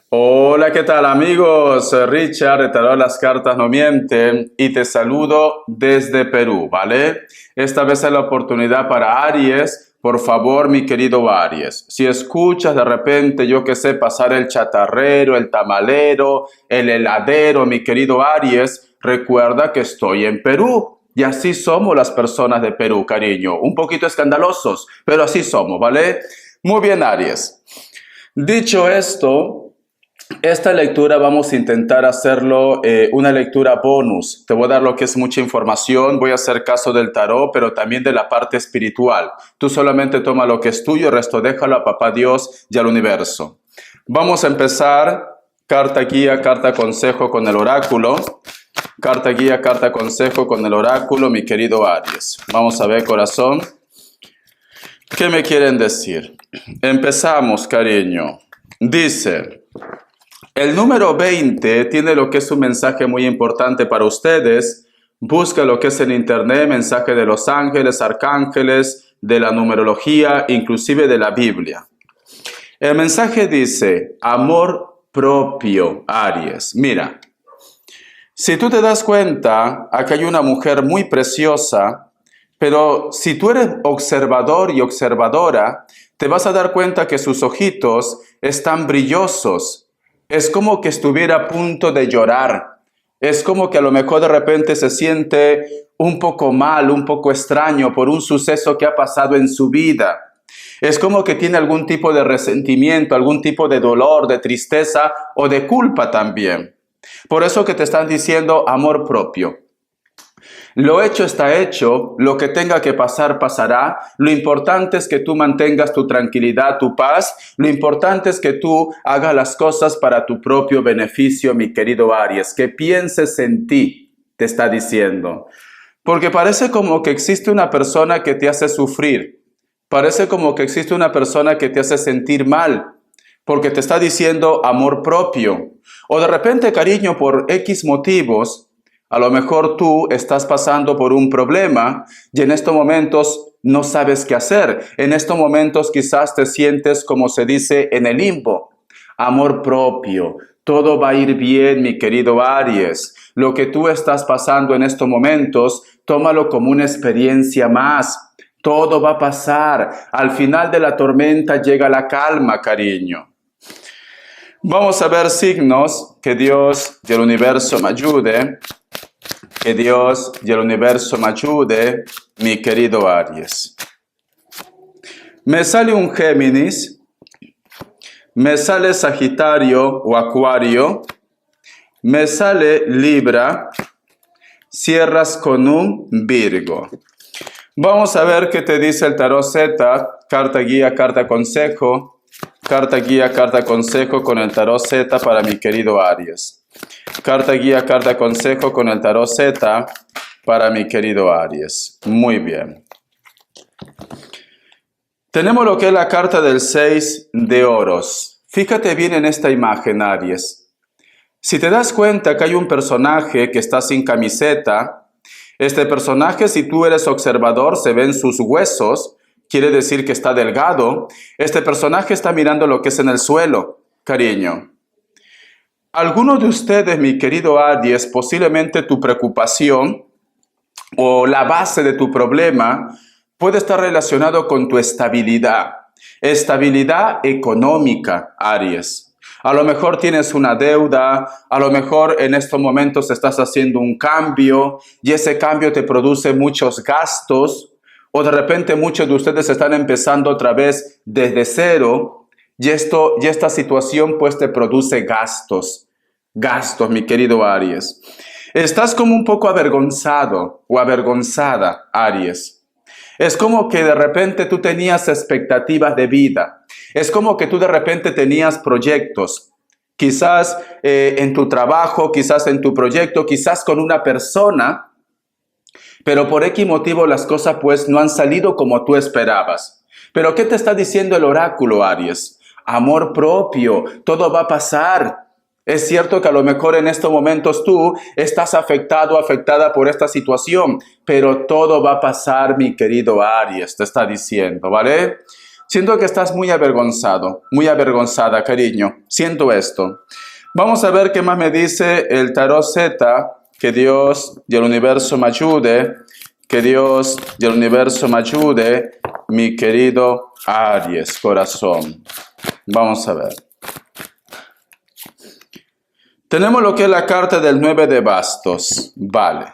Hola, ¿qué tal amigos? Soy Richard, el tarot de las cartas no mienten y te saludo desde Perú, ¿vale? Esta vez es la oportunidad para Aries. Por favor, mi querido Aries, si escuchas de repente, yo que sé, pasar el chatarrero, el tamalero, el heladero, mi querido Aries, recuerda que estoy en Perú. Y así somos las personas de Perú, cariño. Un poquito escandalosos, pero así somos, ¿vale? Muy bien, Aries. Dicho esto, esta lectura vamos a intentar hacerlo una lectura bonus. Te voy a dar lo que es mucha información, voy a hacer caso del tarot, pero también de la parte espiritual. Tú solamente toma lo que es tuyo, el resto déjalo a Papá Dios y al universo. Vamos a empezar carta guía, carta consejo con el oráculo. Carta guía, carta consejo con el oráculo, mi querido Aries. Vamos a ver, corazón, ¿qué me quieren decir? Empezamos, cariño. Dice... El número 20 tiene lo que es un mensaje muy importante para ustedes. Busca lo que es en internet, mensaje de los ángeles, arcángeles, de la numerología, inclusive de la Biblia. El mensaje dice, amor propio, Aries. Mira, si tú te das cuenta, acá hay una mujer muy preciosa, pero si tú eres observador y observadora, te vas a dar cuenta que sus ojitos están brillosos. Es como que estuviera a punto de llorar. Es como que a lo mejor de repente se siente un poco mal, un poco extraño por un suceso que ha pasado en su vida. Es como que tiene algún tipo de resentimiento, algún tipo de dolor, de tristeza o de culpa también. Por eso que te están diciendo amor propio. Lo hecho está hecho, lo que tenga que pasar, pasará. Lo importante es que tú mantengas tu tranquilidad, tu paz. Lo importante es que tú hagas las cosas para tu propio beneficio, mi querido Aries. Que pienses en ti, te está diciendo. Porque parece como que existe una persona que te hace sufrir. Parece como que existe una persona que te hace sentir mal. Porque te está diciendo amor propio. O de repente, cariño, por X motivos, a lo mejor tú estás pasando por un problema y en estos momentos no sabes qué hacer. En estos momentos quizás te sientes, como se dice, en el limbo. Amor propio. Todo va a ir bien, mi querido Aries. Lo que tú estás pasando en estos momentos, tómalo como una experiencia más. Todo va a pasar. Al final de la tormenta llega la calma, cariño. Vamos a ver signos. Que Dios y el universo me ayude. Que Dios y el universo me ayude, mi querido Aries. Me sale un Géminis, me sale Sagitario o Acuario, me sale Libra, cierras con un Virgo. Vamos a ver qué te dice el tarot Z, carta guía, carta consejo, carta guía, carta consejo con el tarot Z para mi querido Aries. Carta guía, carta consejo con el tarot Z para mi querido Aries. Muy bien. Tenemos lo que es la carta del 6 de oros. Fíjate bien en esta imagen, Aries. Si te das cuenta que hay un personaje que está sin camiseta, este personaje, si tú eres observador, se ven sus huesos, quiere decir que está delgado. Este personaje está mirando lo que es en el suelo, cariño. Algunos de ustedes, mi querido Aries, posiblemente tu preocupación o la base de tu problema puede estar relacionado con tu estabilidad. Estabilidad económica, Aries. A lo mejor tienes una deuda, a lo mejor en estos momentos estás haciendo un cambio y ese cambio te produce muchos gastos o de repente muchos de ustedes están empezando otra vez desde cero. Y esta situación pues te produce gastos. Gastos, mi querido Aries. Estás como un poco avergonzado o avergonzada, Aries. Es como que de repente tú tenías expectativas de vida. Es como que tú de repente tenías proyectos. Quizás en tu trabajo, quizás en tu proyecto, quizás con una persona. Pero por X motivo las cosas pues no han salido como tú esperabas. Pero ¿qué te está diciendo el oráculo, Aries? Amor propio, todo va a pasar. Es cierto que a lo mejor en estos momentos tú estás afectado o afectada por esta situación, pero todo va a pasar, mi querido Aries, te está diciendo, ¿vale? Siento que estás muy avergonzado, muy avergonzada, cariño. Siento esto. Vamos a ver qué más me dice el tarot Z. Que Dios y el universo me ayude. Que Dios y el universo me ayude, mi querido Aries, corazón. Vamos a ver. Tenemos lo que es la carta del 9 de bastos. Vale.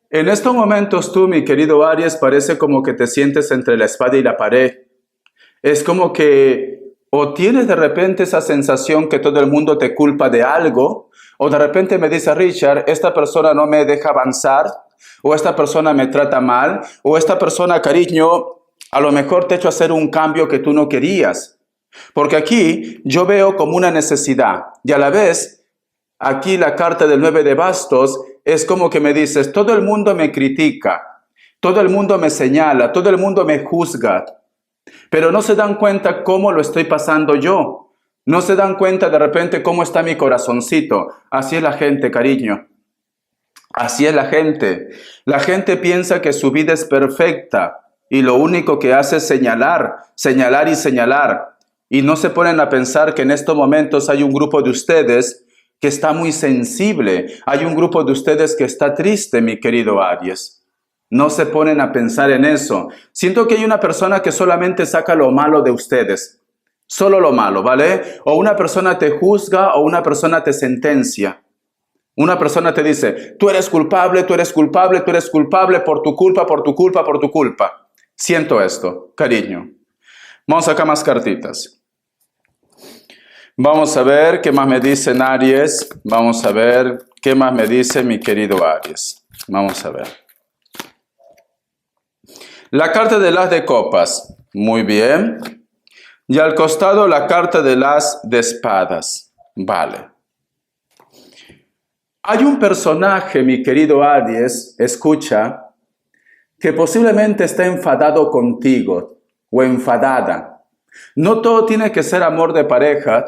En estos momentos tú, mi querido Aries, parece como que te sientes entre la espada y la pared. Es como que o tienes de repente esa sensación que todo el mundo te culpa de algo, o de repente me dice Richard, esta persona no me deja avanzar, o esta persona me trata mal, o esta persona, cariño, a lo mejor te ha hecho hacer un cambio que tú no querías. Porque aquí yo veo como una necesidad, y a la vez, aquí la carta del 9 de bastos es como que me dices, todo el mundo me critica, todo el mundo me señala, todo el mundo me juzga, pero no se dan cuenta cómo lo estoy pasando yo. No se dan cuenta de repente cómo está mi corazoncito. Así es la gente, cariño. Así es la gente. La gente piensa que su vida es perfecta y lo único que hace es señalar, señalar y señalar. Y no se ponen a pensar que en estos momentos hay un grupo de ustedes que está muy sensible. Hay un grupo de ustedes que está triste, mi querido Aries. No se ponen a pensar en eso. Siento que hay una persona que solamente saca lo malo de ustedes. Solo lo malo, ¿vale? O una persona te juzga o una persona te sentencia. Una persona te dice, tú eres culpable, tú eres culpable, tú eres culpable por tu culpa, por tu culpa, por tu culpa. Siento esto, cariño. Vamos a sacar más cartitas. Vamos a ver qué más me dicen Aries. Vamos a ver qué más me dice mi querido Aries. Vamos a ver. La carta del as de copas. Muy bien. Y al costado la carta del as de espadas. Vale. Hay un personaje, mi querido Aries, escucha, que posiblemente está enfadado contigo o enfadada. No todo tiene que ser amor de pareja.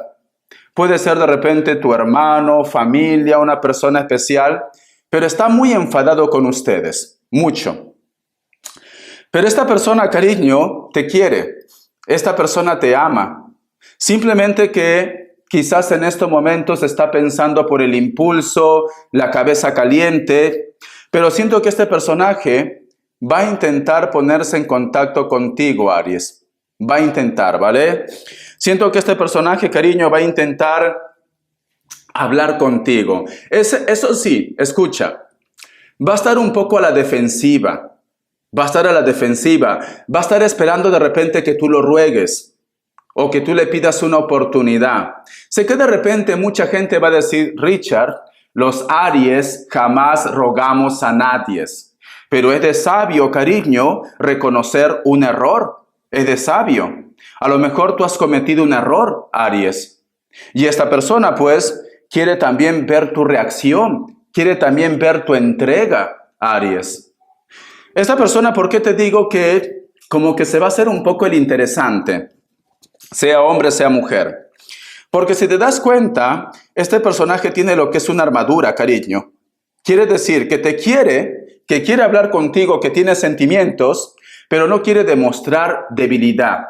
Puede ser de repente tu hermano, familia, una persona especial, pero está muy enfadado con ustedes, mucho. Pero esta persona, cariño, te quiere. Esta persona te ama. Simplemente que quizás en estos momentos está pensando por el impulso, la cabeza caliente, pero siento que este personaje va a intentar ponerse en contacto contigo, Aries. Va a intentar, ¿vale? Siento que este personaje, cariño, va a intentar hablar contigo. Eso sí, escucha, va a estar un poco a la defensiva. Va a estar a la defensiva. Va a estar esperando de repente que tú lo ruegues o que tú le pidas una oportunidad. Sé que de repente mucha gente va a decir, Richard, los Aries jamás rogamos a nadie. Pero es de sabio, cariño, reconocer un error. Es de sabio. A lo mejor tú has cometido un error, Aries. Y esta persona, pues, quiere también ver tu reacción. Quiere también ver tu entrega, Aries. Esta persona, ¿por qué te digo que como que se va a hacer un poco el interesante? Sea hombre, sea mujer. Porque si te das cuenta, este personaje tiene lo que es una armadura, cariño. Quiere decir que te quiere, que quiere hablar contigo, que tiene sentimientos, pero no quiere demostrar debilidad.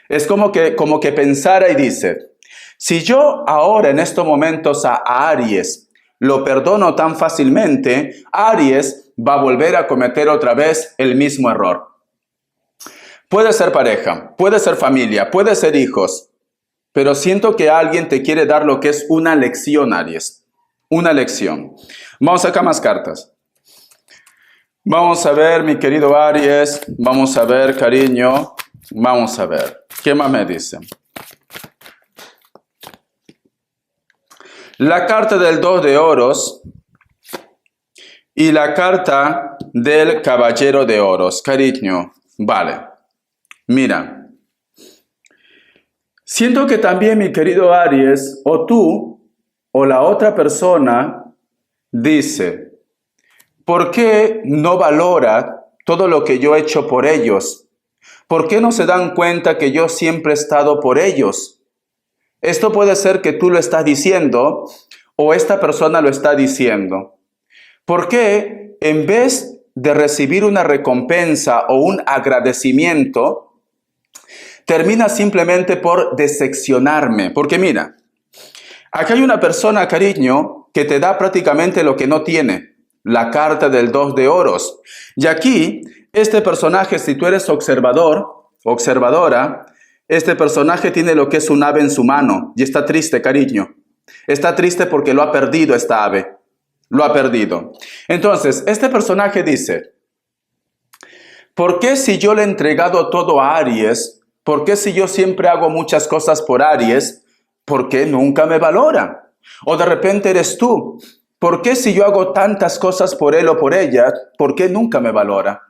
Es como que pensara y dice, si yo ahora en estos momentos a Aries lo perdono tan fácilmente, Aries va a volver a cometer otra vez el mismo error. Puede ser pareja, puede ser familia, puede ser hijos, pero siento que alguien te quiere dar lo que es una lección, Aries. Una lección. Vamos a sacar más cartas. Vamos a ver, mi querido Aries. Vamos a ver, cariño. Vamos a ver. ¿Qué más me dicen? La carta del 2 de oros y la carta del caballero de oros. Cariño, vale. Mira. Siento que también, mi querido Aries, o tú o la otra persona dice, ¿por qué no valora todo lo que yo he hecho por ellos? ¿Por qué no se dan cuenta que yo siempre he estado por ellos? Esto puede ser que tú lo estás diciendo o esta persona lo está diciendo. ¿Por qué en vez de recibir una recompensa o un agradecimiento, termina simplemente por decepcionarme. Porque mira, acá hay una persona, cariño, que te da prácticamente lo que no tiene. La carta del 2 de oros. Y aquí, este personaje, si tú eres observador, observadora, este personaje tiene lo que es un ave en su mano y está triste, cariño. Está triste porque lo ha perdido esta ave. Lo ha perdido. Entonces, este personaje dice, ¿por qué si yo le he entregado todo a Aries? ¿Por qué si yo siempre hago muchas cosas por Aries? ¿Por qué nunca me valora? O de repente eres tú. ¿Por qué si yo hago tantas cosas por él o por ella? ¿Por qué nunca me valora?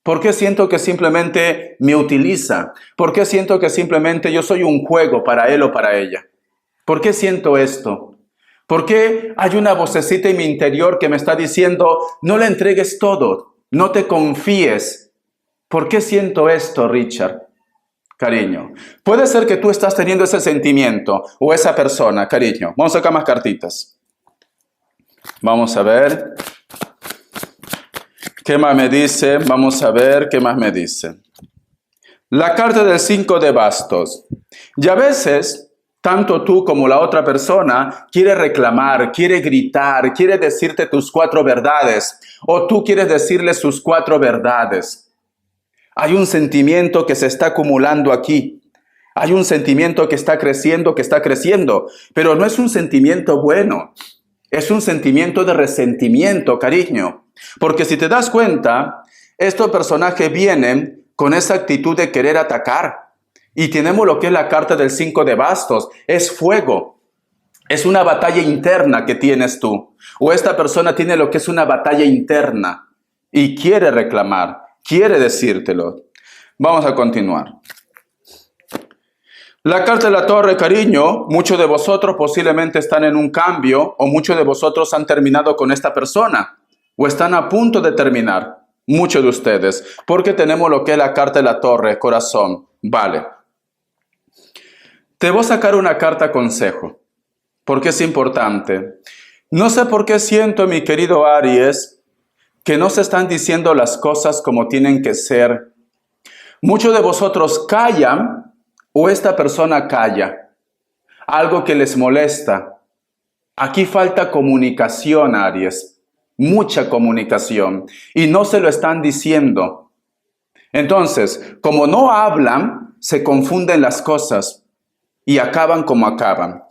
¿Por qué siento que simplemente me utiliza? ¿Por qué siento que simplemente yo soy un juego para él o para ella? ¿Por qué siento esto? ¿Por qué hay una vocecita en mi interior que me está diciendo, no le entregues todo, no te confíes? ¿Por qué siento esto, Richard? Cariño, puede ser que tú estás teniendo ese sentimiento o esa persona, cariño. Vamos a sacar más cartitas. Vamos a ver. ¿Qué más me dice? Vamos a ver qué más me dice. La carta del 5 de bastos. Y a veces, tanto tú como la otra persona quiere reclamar, quiere gritar, quiere decirte tus 4 verdades. O tú quieres decirle sus 4 verdades. Hay un sentimiento que se está acumulando aquí. Hay un sentimiento que está creciendo, pero no es un sentimiento bueno. Es un sentimiento de resentimiento, cariño. Porque si te das cuenta, estos personajes vienen con esa actitud de querer atacar. Y tenemos lo que es la carta del 5 de bastos. Es fuego. Es una batalla interna que tienes tú. O esta persona tiene lo que es una batalla interna. Y quiere reclamar. Quiere decírtelo. Vamos a continuar. La carta de la torre, cariño, muchos de vosotros posiblemente están en un cambio o muchos de vosotros han terminado con esta persona o están a punto de terminar, muchos de ustedes, porque tenemos lo que es la carta de la torre, corazón. Vale. Te voy a sacar una carta consejo, porque es importante. No sé por qué siento, mi querido Aries, que no se están diciendo las cosas como tienen que ser. Muchos de vosotros callan o esta persona calla. Algo que les molesta. Aquí falta comunicación, Aries. Mucha comunicación. Y no se lo están diciendo. Entonces, como no hablan, se confunden las cosas. Y acaban como acaban.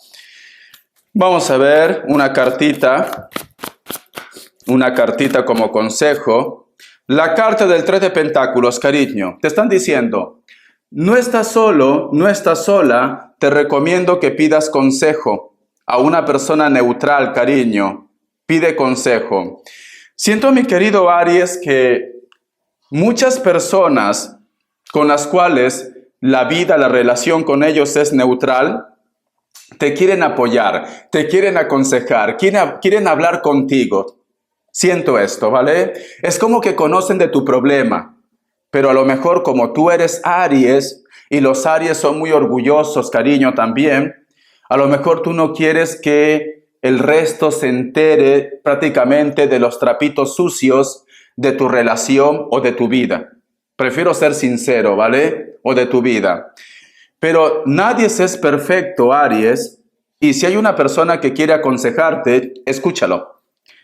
Vamos a ver una cartita. Una cartita como consejo. La carta del 3 de pentáculos, cariño. Te están diciendo, no estás solo, no estás sola. Te recomiendo que pidas consejo a una persona neutral, cariño. Pide consejo. Siento, mi querido Aries, que muchas personas con las cuales la vida, la relación con ellos es neutral, te quieren apoyar, te quieren aconsejar, quieren hablar contigo. Siento esto, ¿vale? Es como que conocen de tu problema, pero a lo mejor como tú eres Aries, y los Aries son muy orgullosos, cariño, también, a lo mejor tú no quieres que el resto se entere prácticamente de los trapitos sucios de tu relación o de tu vida. Prefiero ser sincero, ¿vale? O de tu vida. Pero nadie es perfecto, Aries, y si hay una persona que quiere aconsejarte, escúchalo.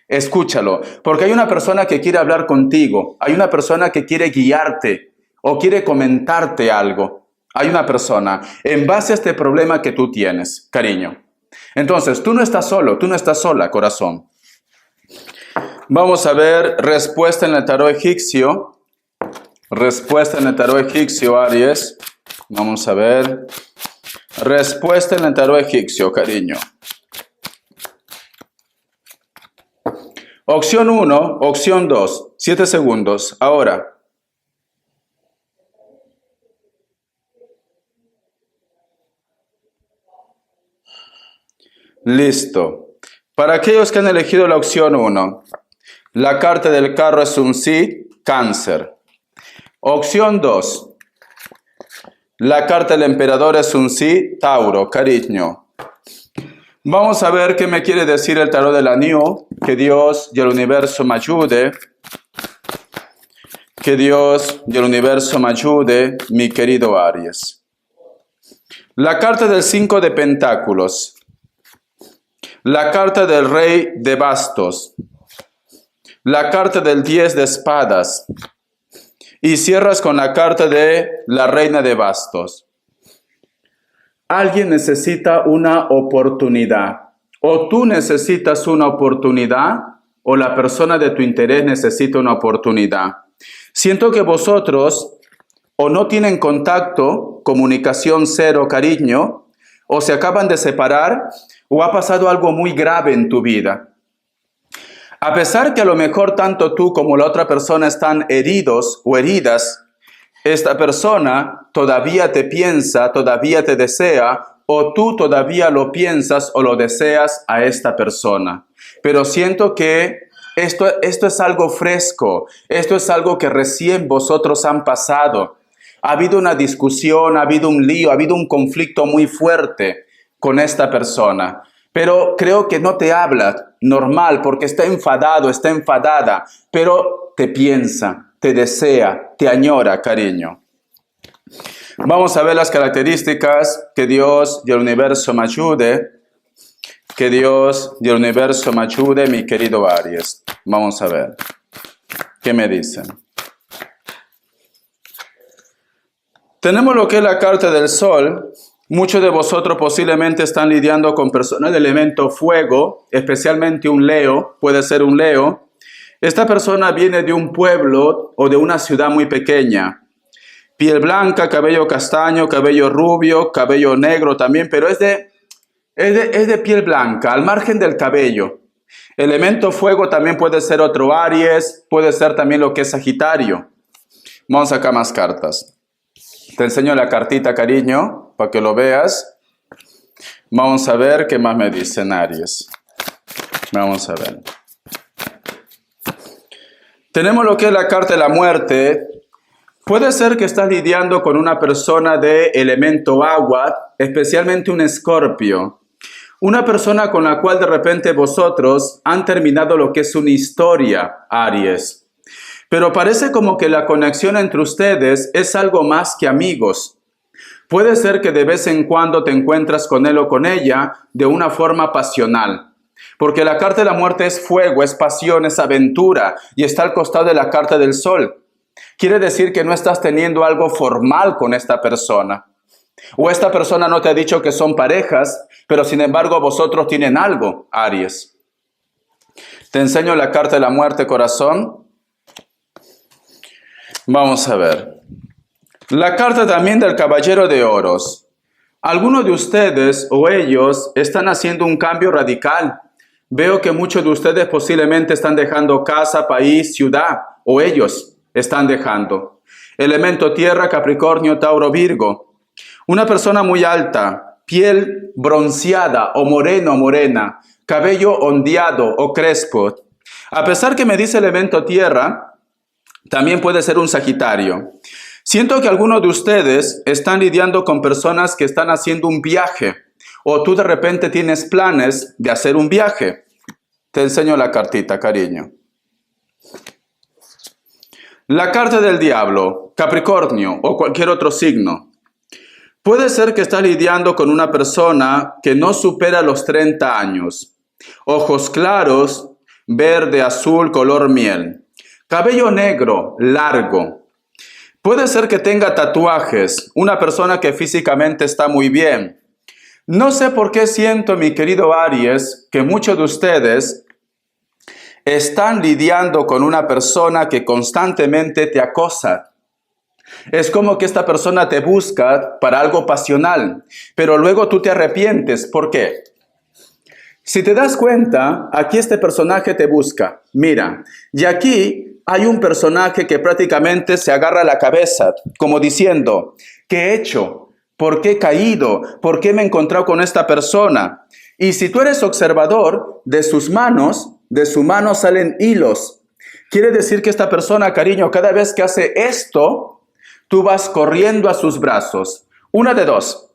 Escúchalo, porque hay una persona que quiere hablar contigo, hay una persona que quiere guiarte o quiere comentarte algo. Hay una persona en base a este problema que tú tienes, cariño. Entonces, tú no estás solo, tú no estás sola, corazón. Vamos a ver respuesta en el tarot egipcio. Respuesta en el tarot egipcio, Aries. Vamos a ver. Respuesta en el tarot egipcio, cariño. Opción 1, opción 2, 7 segundos. Ahora. Listo. Para aquellos que han elegido la opción 1, la carta del carro es un sí, Cáncer. Opción 2, la carta del emperador es un sí, Tauro, cariño. Vamos a ver qué me quiere decir el tarot de la New. Que Dios y el universo me ayude. Que Dios y el universo me ayude, mi querido Aries. La carta del 5 de pentáculos. La carta del rey de bastos. La carta del 10 de espadas. Y cierras con la carta de la reina de bastos. Alguien necesita una oportunidad. O tú necesitas una oportunidad, o la persona de tu interés necesita una oportunidad. Siento que vosotros o no tienen contacto, comunicación cero, cariño, o se acaban de separar, o ha pasado algo muy grave en tu vida. A pesar que a lo mejor tanto tú como la otra persona están heridos o heridas, esta persona todavía te piensa, todavía te desea, o tú todavía lo piensas o lo deseas a esta persona. Pero siento que esto es algo fresco, esto es algo que recién vosotros han pasado. Ha habido una discusión, ha habido un lío, ha habido un conflicto muy fuerte con esta persona. Pero creo que no te habla normal porque está enfadado, está enfadada, pero te piensa, te desea, te añora, cariño. Vamos a ver las características. Que Dios y el universo me ayude. Que Dios y el universo me ayude, mi querido Aries. Vamos a ver. ¿Qué me dicen? Tenemos lo que es la carta del Sol. Muchos de vosotros posiblemente están lidiando con personas de elemento fuego, especialmente un Leo, puede ser un Leo. Esta persona viene de un pueblo o de una ciudad muy pequeña. Piel blanca, cabello castaño, cabello rubio, cabello negro también, pero es de piel blanca, al margen del cabello. Elemento fuego también puede ser otro Aries, puede ser también lo que es Sagitario. Vamos a sacar más cartas. Te enseño la cartita, cariño, para que lo veas. Vamos a ver qué más me dicen, Aries. Vamos a ver. Tenemos lo que es la carta de la muerte. Puede ser que estás lidiando con una persona de elemento agua, especialmente un Escorpio. Una persona con la cual de repente vosotros han terminado lo que es una historia, Aries. Pero parece como que la conexión entre ustedes es algo más que amigos. Puede ser que de vez en cuando te encuentras con él o con ella de una forma pasional. Porque la carta de la muerte es fuego, es pasión, es aventura y está al costado de la carta del Sol. Quiere decir que no estás teniendo algo formal con esta persona. O esta persona no te ha dicho que son parejas, pero sin embargo vosotros tienen algo, Aries. Te enseño la carta de la muerte, corazón. Vamos a ver. La carta también del Caballero de Oros. Algunos de ustedes o ellos están haciendo un cambio radical. Veo que muchos de ustedes posiblemente están dejando casa, país, ciudad, o ellos están dejando. Elemento tierra, Capricornio, Tauro, Virgo. Una persona muy alta, piel bronceada o moreno o morena, cabello ondeado o crespo. A pesar que me dice elemento tierra, también puede ser un Sagitario. Siento que algunos de ustedes están lidiando con personas que están haciendo un viaje o tú de repente tienes planes de hacer un viaje. Te enseño la cartita, cariño. La carta del diablo, Capricornio o cualquier otro signo. Puede ser que estás lidiando con una persona que no supera los 30 años. Ojos claros, verde, azul, color miel. Cabello negro, largo. Puede ser que tenga tatuajes, una persona que físicamente está muy bien. No sé por qué siento, mi querido Aries, que muchos de ustedes están lidiando con una persona que constantemente te acosa. Es como que esta persona te busca para algo pasional, pero luego tú te arrepientes. ¿Por qué? Si te das cuenta, aquí este personaje te busca. Mira, y aquí hay un personaje que prácticamente se agarra la cabeza, como diciendo, ¿qué he hecho? ¿Por qué he caído? ¿Por qué me he encontrado con esta persona? Y si tú eres observador, de su mano salen hilos. Quiere decir que esta persona, cariño, cada vez que hace esto, tú vas corriendo a sus brazos. Una de dos.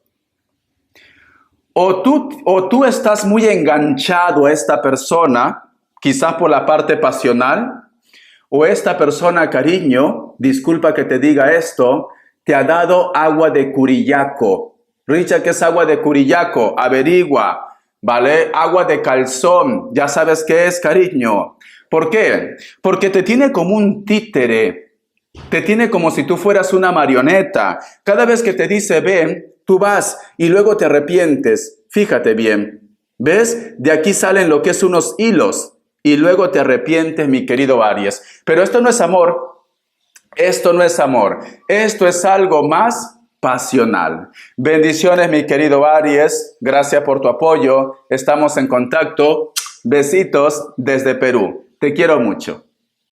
O tú estás muy enganchado a esta persona, quizás por la parte pasional, o esta persona, cariño, disculpa que te diga esto, te ha dado agua de curillaco. Richard, ¿qué es agua de Curillaco? Averigua, ¿vale? Agua de calzón, ya sabes qué es, cariño. ¿Por qué? Porque te tiene como un títere, te tiene como si tú fueras una marioneta. Cada vez que te dice ven, tú vas y luego te arrepientes. Fíjate bien, ¿ves? De aquí salen lo que es unos hilos y luego te arrepientes, mi querido Aries. Pero esto no es amor, esto no es amor, esto es algo más pasional. Bendiciones, mi querido Aries. Gracias por tu apoyo. Estamos en contacto. Besitos desde Perú. Te quiero mucho.